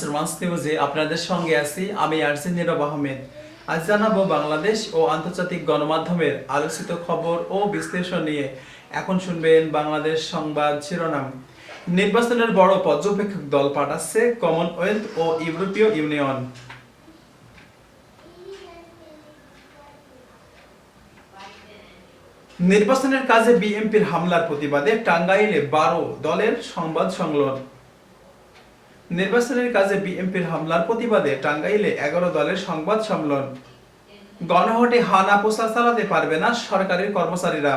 Romance নিউজে আপনাদের সঙ্গে আছি আমি আরজিন নীরব আহমেদ। আজ জানাবো বাংলাদেশ ও আন্তর্জাতিক গণমাধ্যমের আলোচিত খবর ও বিশ্লেষণ নিয়ে। এখন শুনবেন বাংলাদেশ সংবাদ শিরোনাম। নির্বাচনের বড় পর্যবেক্ষক দল পাঠাচ্ছে কমনওয়েলথ ও ইউরোপীয় ইউনিয়ন। নির্বাচনের কাজে বিএনপির হামলার প্রতিবাদে টাঙ্গাইলে 12 দলের সংবাদ সম্মেলন। নির্বাচনের কাজে বিএনপির হামলার প্রতিবাদে টাঙ্গাইলে 11 দলের সংবাদ সম্মেলন। গণভোটে হানা প্রচার চালাতে পারবে না সরকারের কর্মচারীরা।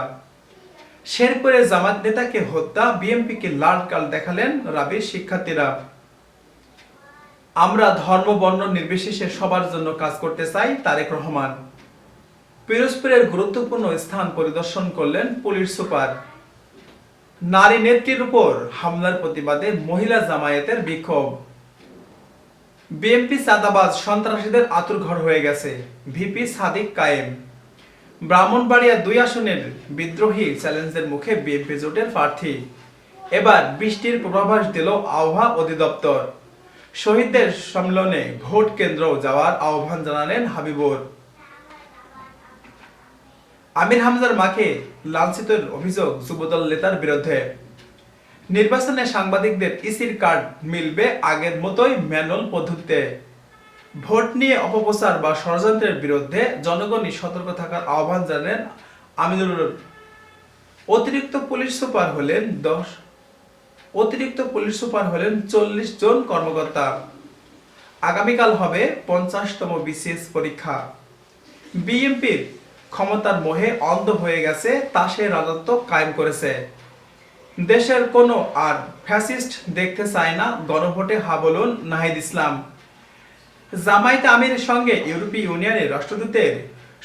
শেরপুরে জামাত নেতাকে হত্যা, বিএনপিকে লাল কার্ড দেখালেন রাবির শিক্ষার্থীরা। আমরা ধর্ম বর্ণ নির্বিশেষে সবার জন্য কাজ করতে চাই, তারেক রহমান। পিরোজপুরের গুরুত্বপূর্ণ স্থান পরিদর্শন করলেন পুলিশ সুপার। নারী নেত্রীর উপর হামলার প্রতিবাদে মহিলা জামায়াতের বিক্ষোভ। বিএনপি চাঁদাবাজ সন্ত্রাসীদের আঁতুড়ঘর হয়ে গেছে, ভিপি সাদিক কায়েম। ব্রাহ্মণবাড়িয়া 2 আসনের বিদ্রোহী চ্যালেঞ্জের মুখে বিএনপি জোটের প্রার্থী। এবার বৃষ্টির পূর্বাভাস দিল আবহাওয়া অধিদপ্তর। শহীদদের সম্মেলনে ভোট কেন্দ্র যাওয়ার আহ্বান জানালেন হাবিবুর। আমির হামজার মাকে লাঞ্ছিতের অভিযোগ যুবদল নেতার বিরুদ্ধে। নির্বাচনে সাংবাদিকদের ইসির কার্ড মিলবে আগের মতোই ম্যানুয়াল পদ্ধতিতে। ভোট নিয়ে অপপ্রচার বা ষড়যন্ত্রের বিরুদ্ধে জনগণই সতর্ক থাকার আহ্বান জানালেন আমিনুর। অতিরিক্ত পুলিশ সুপার হলেন 40 জন কর্মকর্তা। আগামীকাল হবে 50তম বিসিএস পরীক্ষা। বিএনপির ক্ষমতার মোহে অন্ধ হয়ে গেছে, তাসে রাজত্ব কায়েম করেছে। দেশের কোনো আর ফ্যাসিস্ট দেখতে চায় না, গণভোটে হা বলুন নাহিদ ইসলাম। জামায়াত আমিরের সঙ্গে ইউরোপীয় ইউনিয়নের রাষ্ট্রদূতের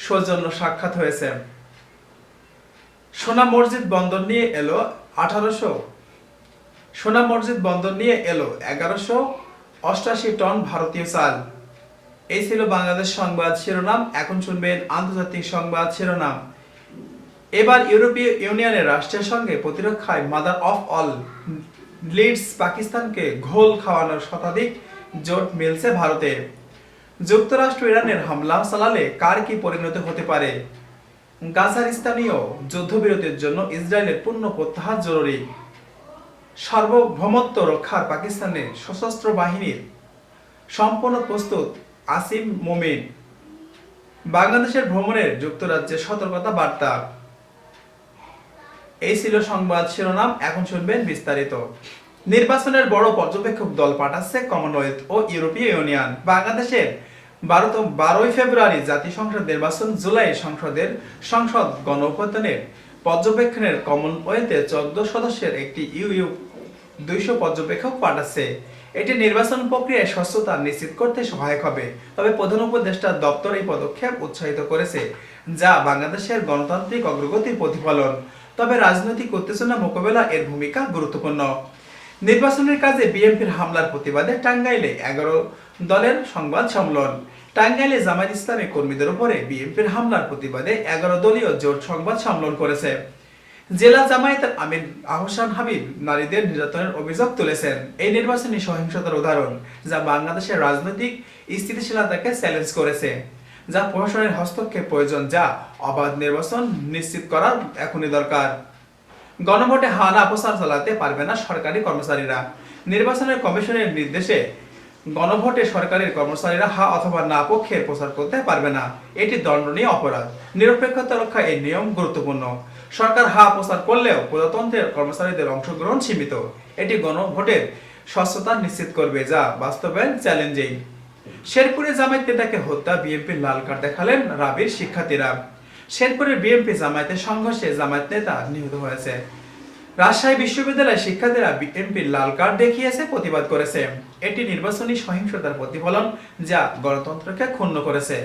সৌজন্য সাক্ষাৎ হয়েছে। সোনা মসজিদ বন্দর নিয়ে এলো 1188 টন ভারতীয় চাল। এই ছিল বাংলাদেশ সংবাদ শিরোনাম। এখন শুনবেন আন্তর্জাতিক সংবাদ শিরোনাম। এবার ইউরোপীয় ইউনিয়নের রাষ্ট্রের সঙ্গে প্রতিরক্ষায় মাদার অফ অল লিডস পাকিস্তানকে ঘোল খাওয়ানোর শতাধিক জোট মিলছে ভারতের। যুক্তরাষ্ট্র ইরানের হামলা চালালে কার কি পরিণতি হতে পারে? গাজার স্থানীয় যুদ্ধবিরতির জন্য ইসরায়েলের পূর্ণ প্রত্যাহার জরুরি। সার্বভৌমত্ব রক্ষার পাকিস্তানের সশস্ত্র বাহিনীর সম্পূর্ণ প্রস্তুত, আসিম মোমিন। বাংলাদেশের ভ্রমণের যুক্তরাজ্যের সতর্কতা বার্তা। এই ছিল সংবাদ শিরোনাম। এখন শুনবেন বিস্তারিত। নির্বাচনের বড় পর্যবেক্ষক দল পাঠাচ্ছে কমনওয়েলথ ও ইউরোপীয় ইউনিয়ন। বাংলাদেশের 12 ফেব্রুয়ারি জাতীয় সংসদ নির্বাচন, জুলাই সংসদ গণঅভ্যুত্থানের পর্যবেক্ষণের কমনওয়েলথের 14 সদস্যের একটি ইউ 200 পর্যবেক্ষক পাঠাচ্ছে। এটি নির্বাচন প্রক্রিয়ায় স্বচ্ছতা নিশ্চিত করতে সহায়ক হবে। তবে প্রধান উপদেষ্টার দপ্তর এই পদক্ষেপ উৎসাহিত করেছে, যা বাংলাদেশের গণতান্ত্রিক অগ্রগতির প্রতিফলন। তবে রাজনৈতিক উত্তেজনা মোকাবেলা এর ভূমিকা গুরুত্বপূর্ণ। নির্বাচনের কাজে বিএনপির হামলার প্রতিবাদে টাঙ্গাইলে 11 দলের সংবাদ সম্মেলন। টাঙ্গাইলে জামায়াত ইসলামী কর্মীদের উপরে বিএনপির হামলার প্রতিবাদে 11 দলীয় জোট সংবাদ সম্মেলন করেছে। জেলা জামায়াতের আমির আহসান হাবিব নারীদের নির্যাতনের অভিযোগ তুলেছেন। এই নির্বাচনী সহিংসতার উদাহরণ, যা বাংলাদেশের রাজনৈতিক স্থিতিশীলতাকে চ্যালেঞ্জ করেছে, যা প্রশাসনের হস্তক্ষেপ প্রয়োজন, যা অবাধ নির্বাচন নিশ্চিত করা এখনই দরকার। গণভোটে হানা প্রচার চালাতে পারবে না সরকারি কর্মচারীরা। নির্বাচনের কমিশনের নির্দেশে গণভোটে সরকারের কর্মচারীরা হা অথবা না পক্ষের প্রচার করতে পারবে না। এটি দণ্ডনীয় অপরাধ। নিরপেক্ষতা রক্ষা এই নিয়ম গুরুত্বপূর্ণ। সরকার হা প্রচার করলেও প্রজাতন্ত্রের কর্মচারীদের অংশগ্রহণ সীমিত। এটি গণভোটের স্বচ্ছতা নিশ্চিত করবে, যা বাস্তবায়ন চ্যালেঞ্জিং। শেরপুরে জামায়াত নেতাকে হত্যা, বিএনপির লাল কার্ড দেখালেন রাবির শিক্ষার্থীরা। শেরপুরের বিএনপি জামায়াতের সংঘর্ষে জামায়াত নেতা নিহত হয়েছে। রাজশাহী বিশ্ববিদ্যালয়ের শিক্ষার্থীরা বিএনপির লাল কার্ড দেখিয়েছে, প্রতিবাদ করেছে। এটি নির্বাচনী সহিংসতার প্রতিফলন, যা গণতন্ত্রকে ক্ষুণ্ণ করেছে।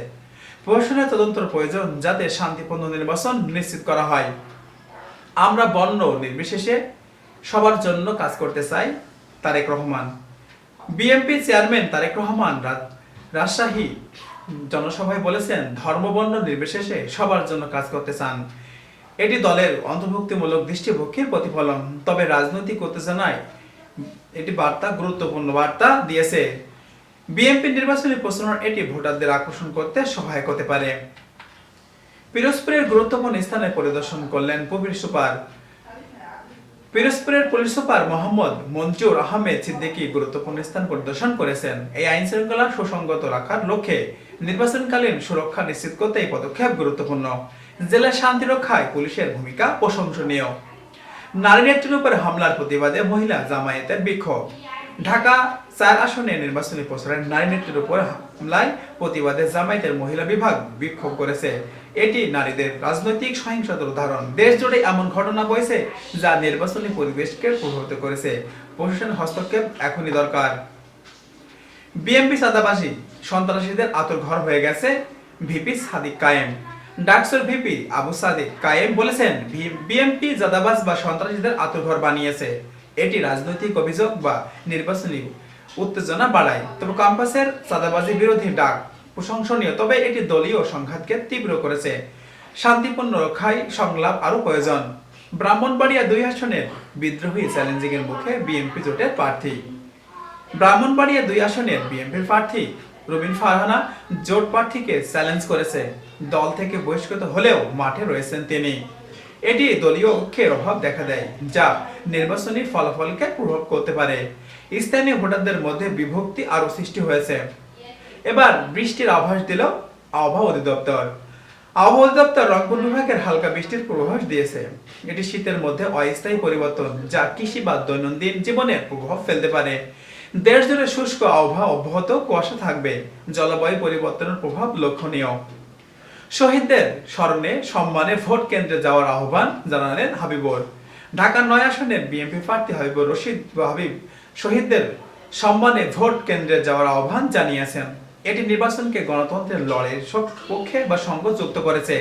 প্রশাসনের তদন্তের প্রয়োজন, যাতে শান্তিপূর্ণ নির্বাচন নিশ্চিত করা হয়। আমরা বর্ণ নির্বিশেষে সবার জন্য কাজ করতে চাই, তারেক রহমান। বিএনপি চেয়ারম্যান তারেক রহমান রাজশাহী জনসভায় বলেছেন, ধর্ম বর্ণ নির্বিশেষে সবার জন্য কাজ করতে চান। এটি দলের অন্তর্ভুক্তিমূলক দৃষ্টিভঙ্গির প্রতিফলন। তবে রাজনৈতিক উত্তেজনায় এটি গুরুত্বপূর্ণ বার্তা দিয়েছে। বিএনপি নির্বাচনী প্রচারণার এটি ভোটারদের আকর্ষণ করতে সহায়ক হতে পারে। পিরোজপুরের গুরুত্বপূর্ণ স্থানে পরিদর্শন করলেন পিরোজপুরের পুলিশ সুপার মোহাম্মদ মঞ্জুর আহমেদ সিদ্দিকী গুরুত্বপূর্ণ স্থান পরিদর্শন করেছেন। এই আইন শৃঙ্খলা সুসংগত রাখার লক্ষ্যে নির্বাচনকালীন সুরক্ষা নিশ্চিত করতে এই পদক্ষেপ গুরুত্বপূর্ণ। জেলার শান্তি রক্ষায় পুলিশের ভূমিকা প্রশংসনীয়। নারী নেত্রীর উপর হামলার প্রতিবাদে মহিলা জামায়াতের বিক্ষোভ। ঢাকা 4 আসনে নির্বাচনী প্রচারে নারী নেত্রীর উপর হামলায় প্রতিবাদে জামায়াতের মহিলা বিভাগ বিক্ষোভ করেছে। এটি নারীদের রাজনৈতিক সহিংসতার উদাহরণ। দেশ জুড়ে এমন ঘটনা বইছে যা নির্বাচনী পরিবেশকে প্রভাবিত করেছে। প্রশাসনের হস্তক্ষেপ এখনই দরকার। বিএনপি চাঁদাবাজি সন্ত্রাসীদের আঁতুড়ঘর হয়ে গেছে ভিপি সাদিক কায়েম। ডাকসুর ভিপি আবু সাদিক কায়েম বলেছেন, বিএনপি চাঁদাবাজ বা সন্ত্রাসীদের আঁতুড়ঘর বানিয়েছে। এটি রাজনৈতিক অভিযোগ বা নির্বাচনী উত্তেজনা বাড়ায়। তবে ক্যাম্পাসের চাঁদাবাজি বিরোধী ডাক প্রশংসনীয়, তবে এটি দলীয় সংঘাতকে তীব্র করেছে। শান্তিপূর্ণ রক্ষায় সংলাপ আরো প্রয়োজন। ব্রাহ্মণবাড়িয়া 2 আসনের বিদ্রোহী চ্যালেঞ্জিং এর মুখে বিএনপি জোটের প্রার্থী। ব্রাহ্মণবাড়িয়া 2 আসনের বিএনপির প্রার্থী রুবিন ফারহানা জোট প্রার্থীকে চ্যালেঞ্জ করেছে। দল থেকে বহিষ্কৃত হলেও মাঠে রয়েছেন তিনি। এটি দলীয় ঐক্যের অভাব দেখা দেয়, যা নির্বাচনী ফলাফলকে প্রভাব করতে পারে। স্থানীয় ভোটারদের মধ্যে বিভক্তি আরো সৃষ্টি হয়েছে। এবার বৃষ্টির আভাস দিল আবহাওয়া অধিদপ্তর। আবহাওয়া অধিদপ্তর রংপুর বিভাগের হালকা বৃষ্টির পূর্বাভাস দিয়েছে। এটি শীতের মধ্যে অস্থায়ী পরিবর্তন, যা কৃষি বা দৈনন্দিন জীবনের প্রভাব ফেলতে পারে। দেশ জুড়ে শুষ্ক আবহাওয়া অব্যাহত, কুয়াশা থাকবে। জলবায়ু পরিবর্তনের প্রভাব লক্ষণীয়। শহীদদের স্মরণে সম্মানে ভোট কেন্দ্রে যাওয়ার আহ্বান জানালেন হাবিবুর। ঢাকা 9 আসনের বিএনপি প্রার্থী হাবিবুর রশিদ হাবিব শহীদদের সম্মানে ভোট কেন্দ্রে যাওয়ার আহ্বান জানিয়েছেন। এটি নির্বাচনকে গণতন্ত্রের লড়াইয়ের পক্ষে বা সঙ্গে যুক্ত করেছে।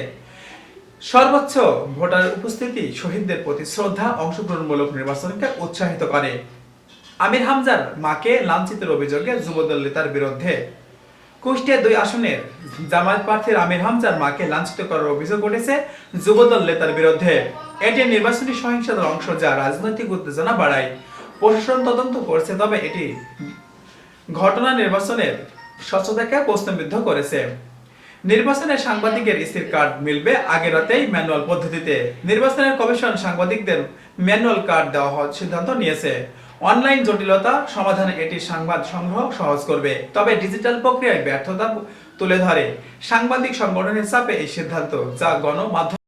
সর্বোচ্চ ভোটার উপস্থিতি শহীদদের প্রতি শ্রদ্ধা, অংশগ্রহণমূলক নির্বাচনকে উৎসাহিত করে। আমির হামজার মাকে লাঞ্ছিতের অভিযোগে যুবদল নেতার বিরুদ্ধে। কুষ্টিয়া 2 আসনের জামায়াত প্রার্থীর আমির হামজার মাকে লাঞ্ছিত করার অভিযোগ উঠেছে যুবদল নেতার বিরুদ্ধে। এটি নির্বাচনী সহিংসতার অংশ, যা রাজনৈতিক উত্তেজনা বাড়ায়। প্রশাসন তদন্ত করছে, তবে এটি ঘটনা নির্বাচনের স্বচ্ছতাকে প্রশ্নবিদ্ধ করেছে। নির্বাচনের সাংবাদিকের ইসির কার্ড মিলবে আগের রাতেই ম্যানুয়াল পদ্ধতিতে। নির্বাচনের কমিশন সাংবাদিকদের ম্যানুয়াল কার্ড দেওয়া হওয়ার সিদ্ধান্ত নিয়েছে। অনলাইন জটিলতা সমাধানে এটি সংবাদ সংগ্রহ সহজ করবে, তবে ডিজিটাল প্রক্রিয়ায় ব্যর্থতা তুলে ধরে। সাংবাদিক সংগঠনের চাপে এই সিদ্ধান্ত, যা গণমাধ্যম